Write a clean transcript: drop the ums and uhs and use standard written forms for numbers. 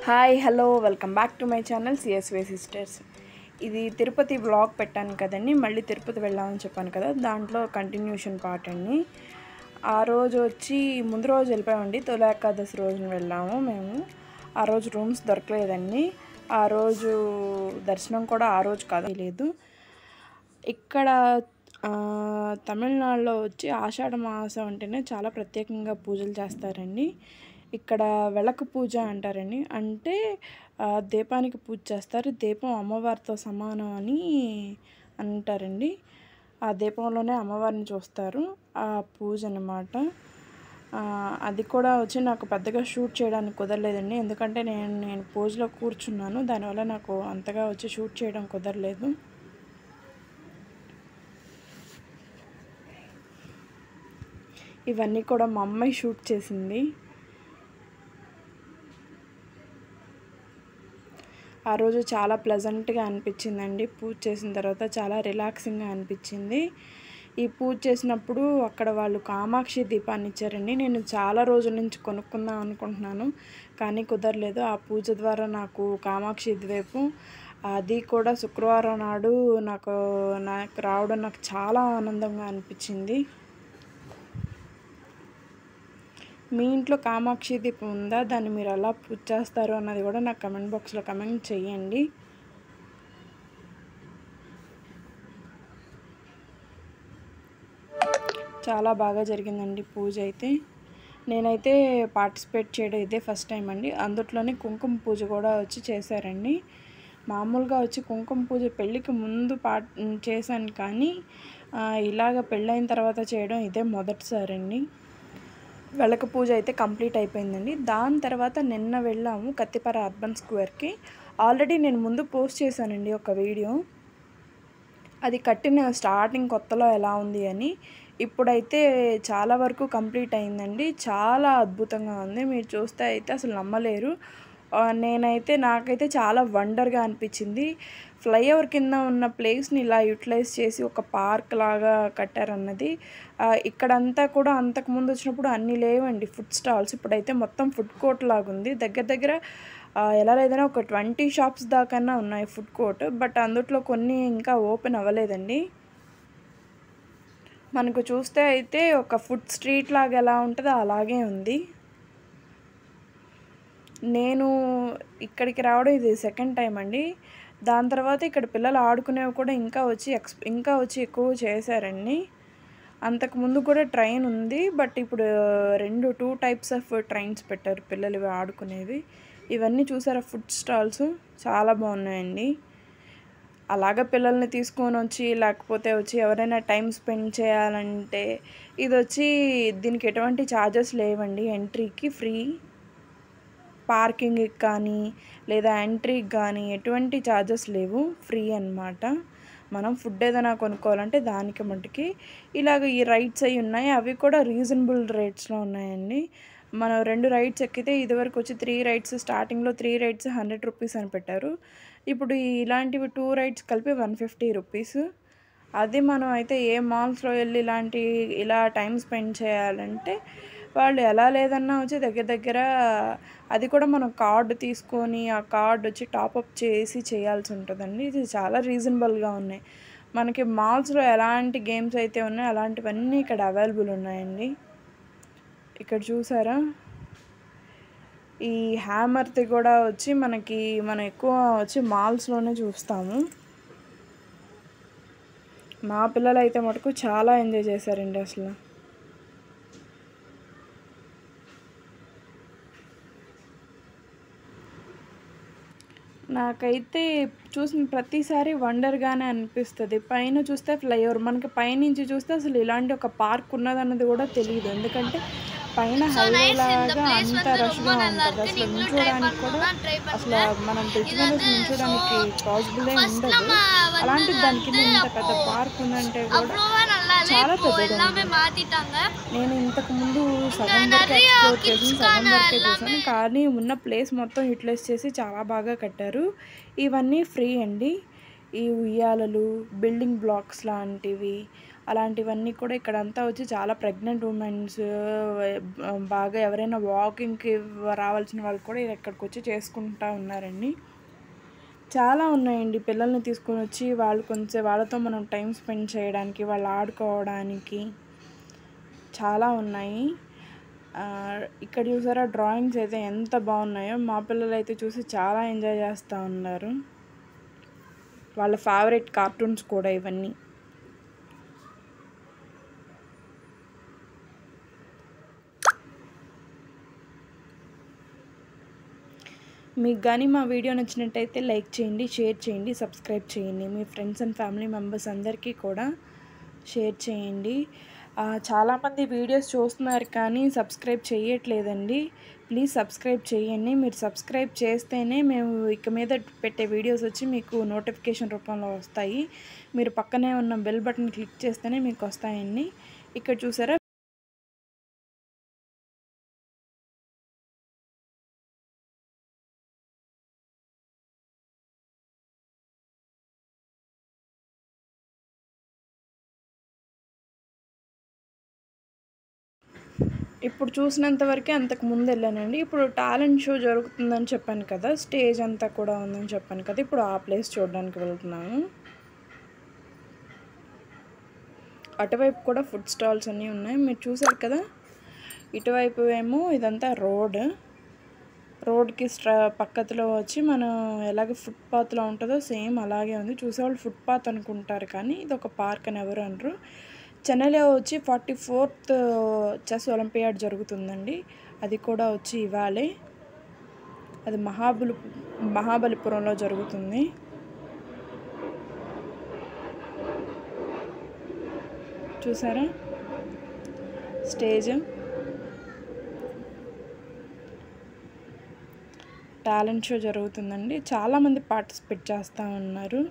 Hi hello welcome back to my channel సిఎస్వే sisters. ఇది Tirupati blog పెట్టాను కదండి, మళ్ళీ తిరుపతి వెళ్ళామని చెప్పాను కదా, దాంట్లో కంటిన్యూషన్ పార్ట్ అండి. ఆ రోజు వచ్చి ముందు రోజు వెళ్ళిపోయామండి, తొలి ఏకాదశి రోజున వెళ్ళాము మేము. ఆ రోజు రూమ్స్ దొరకలేదండి. ఆ రోజు దర్శనం కూడా ఆ రోజు కాదు లేదు. ఇక్కడ తమిళనాడులో వచ్చి ఆషాఢ మాసం అంటేనే చాలా ప్రత్యేకంగా పూజలు చేస్తారండి. ఇక్కడ వెలక పూజ అంటారండి. అంటే దీపానికి పూజ చేస్తారు. దీపం అమ్మవారితో సమానం అని అంటారండి. ఆ దీపంలోనే అమ్మవారిని చూస్తారు. ఆ పూజ అన్నమాట. అది కూడా వచ్చి నాకు పెద్దగా షూట్ చేయడానికి కుదరలేదండి, ఎందుకంటే నేను పూజలో కూర్చున్నాను. దానివల్ల నాకు అంతగా వచ్చి షూట్ చేయడం కుదరలేదు. ఇవన్నీ కూడా మా అమ్మాయి షూట్ చేసింది. ఆ రోజు చాలా ప్లెజెంట్గా అనిపించిందండి. పూజ చేసిన తర్వాత చాలా రిలాక్సింగ్గా అనిపించింది. ఈ పూజ చేసినప్పుడు అక్కడ వాళ్ళు కామాక్షి దీపాన్ని ఇచ్చారండి. నేను చాలా రోజుల నుంచి కొనుక్కుందాం అనుకుంటున్నాను, కానీ కుదరలేదు. ఆ పూజ ద్వారా నాకు కామాక్షి ద్వీపం, అది కూడా శుక్రవారం నాడు నాకు రావడం నాకు చాలా ఆనందంగా అనిపించింది. మీ ఇంట్లో కామాక్షి దీపం ఉందా? దాన్ని మీరు ఎలా పూజ చేస్తారు అన్నది కూడా నాకు కమెంట్ బాక్స్లో కమెంట్ చేయండి. చాలా బాగా జరిగిందండి పూజ అయితే. నేనైతే పార్టిసిపేట్ చేయడం ఇదే ఫస్ట్ టైం అండి. అందులోనే కుంకుమ పూజ కూడా వచ్చి చేశారండి. మామూలుగా వచ్చి కుంకుమ పూజ పెళ్ళికి ముందు చేశాను, కానీ ఇలాగ పెళ్ళైన తర్వాత చేయడం ఇదే మొదటిసారండి. వెలక పూజ అయితే కంప్లీట్ అయిపోయిందండి. దాని తర్వాత నిన్న వెళ్ళాము కత్తిపార అర్బన్ స్క్వేర్కి. ఆల్రెడీ నేను ముందు పోస్ట్ చేశానండి ఒక వీడియో, అది కట్టిన స్టార్టింగ్ కొత్తలో ఎలా ఉంది అని. ఇప్పుడైతే చాలా వరకు కంప్లీట్ అయిందండి. చాలా అద్భుతంగా ఉంది. మీరు చూస్తే అయితే అసలు నమ్మలేరు. నాకైతే చాలా వండర్గా అనిపించింది. ఫ్లైఓవర్ కింద ఉన్న ప్లేస్ని ఇలా యూటిలైజ్ చేసి ఒక పార్క్ లాగా కట్టారన్నది. ఇక్కడంతా కూడా అంతకుముందు వచ్చినప్పుడు అన్నీ లేవండి ఫుడ్ స్టాల్స్. ఇప్పుడైతే మొత్తం ఫుడ్ కోర్ట్ లాగా ఉంది. దగ్గర ఎలా లేదన్నా ఒక 20 షాప్స్ దాకన్నా ఉన్నాయి ఫుడ్ కోర్ట్. బట్ అందుట్లో కొన్ని ఇంకా ఓపెన్ అవ్వలేదండి. మనకు చూస్తే అయితే ఒక ఫుడ్ స్ట్రీట్ లాగా ఎలా ఉంటుందో అలాగే ఉంది. నేను ఇక్కడికి రావడం ఇది సెకండ్ టైం అండి. దాని తర్వాత ఇక్కడ పిల్లలు ఆడుకునేవి కూడా ఇంకా వచ్చి ఎక్కువ చేశారండి. అంతకుముందు కూడా ట్రైన్ ఉంది, బట్ ఇప్పుడు 2 టైప్స్ ఆఫ్ ట్రైన్స్ పెట్టారు పిల్లలు ఆడుకునేవి. ఇవన్నీ చూసారా ఫుడ్ స్టాల్స్, చాలా బాగున్నాయండి. అలాగ పిల్లల్ని తీసుకొని వచ్చి లేకపోతే వచ్చి ఎవరైనా టైం స్పెండ్ చేయాలంటే ఇది వచ్చి దీనికి ఎటువంటి ఛార్జెస్ లేవండి. ఎంట్రీకి ఫ్రీ, పార్కింగ్కి కానీ లేదా ఎంట్రీకి కానీ ఎటువంటి ఛార్జెస్ లేవు, ఫ్రీ అన్నమాట. మనం ఫుడ్ ఏదైనా కొనుక్కోవాలంటే దానికి మట్టుకి. ఇలాగ ఈ రైడ్స్ అవి ఉన్నాయి, అవి కూడా రీజనబుల్ రేట్స్లో ఉన్నాయండి. మనం 2 రైడ్స్ ఎక్కితే ఇదివరకు వచ్చి 3 రైడ్స్, స్టార్టింగ్లో 3 రైడ్స్ 100 రూపీస్ అని పెట్టారు. ఇప్పుడు ఇలాంటివి 2 రైడ్స్ కలిపి 150 రూపీస్. అది మనం అయితే ఏ మాల్స్లో వెళ్ళి ఇలా టైం స్పెండ్ చేయాలంటే వాళ్ళు ఎలా లేదన్నా వచ్చి దగ్గర అది కూడా మనం కార్డు తీసుకొని ఆ కార్డు వచ్చి టాపప్ చేసి చేయాల్సి ఉంటుందండి. ఇది చాలా రీజనబుల్గా ఉన్నాయి. మనకి మాల్స్లో ఎలాంటి గేమ్స్ అయితే ఉన్నాయో అలాంటివన్నీ ఇక్కడ అవైలబుల్ ఉన్నాయండి. ఇక్కడ చూసారా, ఈ హ్యామర్ది కూడా వచ్చి మనం ఎక్కువ వచ్చి మాల్స్లోనే చూస్తాము. మా పిల్లలు అయితే మటుకు చాలా ఎంజాయ్ చేశారండి. అసలు నాకైతే చూసిన ప్రతిసారి వండర్గానే అనిపిస్తుంది. పైన చూస్తే ఫ్లైఓవర్, మనకి పైనుంచి చూస్తే అసలు ఇలాంటి ఒక పార్క్ ఉన్నదన్నది కూడా తెలియదు. ఎందుకంటే పైన హైవే లాగా అంత రష్గా ఉంటుంది. అసలు నిల్చోడానికి కూడా అసలు మనం బ్రిడ్జ్ మీద నిల్చోడానికి పాసిబులే ఉండదు. అలాంటిది దాని కింద ఇంత పెద్ద పార్క్ ఉందంటే కూడా చాలా పెద్దగా ఉంది. నేను ఇంతకుముందు సగం వరకే ఎక్స్ప్లోర్ చేసి సగం వరకే చూసాను, కానీ ఉన్న ప్లేస్ మొత్తం యూటిలైజ్ చేసి చాలా బాగా కట్టారు. ఇవన్నీ ఫ్రీ అండి. ఈ ఉయ్యాలలు, బిల్డింగ్ బ్లాక్స్ లాంటివి, అలాంటివన్నీ కూడా ఇక్కడంతా వచ్చి చాలా ప్రెగ్నెంట్ ఉమెన్స్, బాగా ఎవరైనా వాకింగ్కి రావాల్సిన వాళ్ళు కూడా ఇక్కడికి వచ్చి చేసుకుంటూ ఉన్నారండి. చాలా ఉన్నాయండి పిల్లల్ని తీసుకొని వచ్చి వాళ్ళు కొంచెం వాళ్ళతో మనం టైం స్పెండ్ చేయడానికి, వాళ్ళు ఆడుకోవడానికి చాలా ఉన్నాయి. ఇక్కడ చూసారా డ్రాయింగ్స్ అయితే ఎంత బాగున్నాయో. మా పిల్లలు అయితే చూసి చాలా ఎంజాయ్ చేస్తూ ఉన్నారు. వాళ్ళ ఫేవరెట్ కార్టూన్స్ కూడా ఇవన్నీ. మీకు కానీ మా వీడియో నచ్చినట్టయితే లైక్ చేయండి, షేర్ చేయండి, సబ్స్క్రైబ్ చేయండి. మీ ఫ్రెండ్స్ అండ్ ఫ్యామిలీ మెంబర్స్ అందరికీ కూడా షేర్ చేయండి. చాలామంది వీడియోస్ చూస్తున్నారు కానీ సబ్స్క్రైబ్ చేయట్లేదండి. ప్లీజ్ సబ్స్క్రైబ్ చేయండి. మీరు సబ్స్క్రైబ్ చేస్తేనే మేము ఇక మీద పెట్టే వీడియోస్ వచ్చి మీకు నోటిఫికేషన్ రూపంలో వస్తాయి. మీరు పక్కనే ఉన్న బెల్ బటన్ క్లిక్ చేస్తేనే మీకు వస్తాయండి. ఇక్కడ చూసారా ఇప్పుడు చూసినంత వరకే, అంతకు ముందు వెళ్ళానండి. ఇప్పుడు టాలెంట్ షో జరుగుతుందని చెప్పాను కదా, స్టేజ్ అంతా కూడా ఉందని చెప్పాను కదా, ఇప్పుడు ఆ ప్లేస్ చూడడానికి వెళ్తున్నాను. అటువైపు కూడా ఫుడ్ స్టాల్స్ అన్నీ ఉన్నాయి, మీరు చూసారు కదా. ఇటువైపు ఏమో ఇదంతా రోడ్కి పక్కలో వచ్చి మనం ఎలాగ ఫుట్పాత్లో ఉంటుందో సేమ్ అలాగే ఉంది. చూసేవాళ్ళు ఫుట్పాత్ అనుకుంటారు కానీ ఇది ఒక పార్క్ అని ఎవరు అనరు. చెన్నైలో వచ్చి 44th చెస్ ఒలింపియాడ్ జరుగుతుందండి. అది కూడా వచ్చి ఇవాళే. అది మహాబలిపురంలో జరుగుతుంది. చూసారా స్టేజ్. టాలెంట్ షో జరుగుతుందండి. చాలామంది పార్టిసిపేట్ చేస్తూ ఉన్నారు.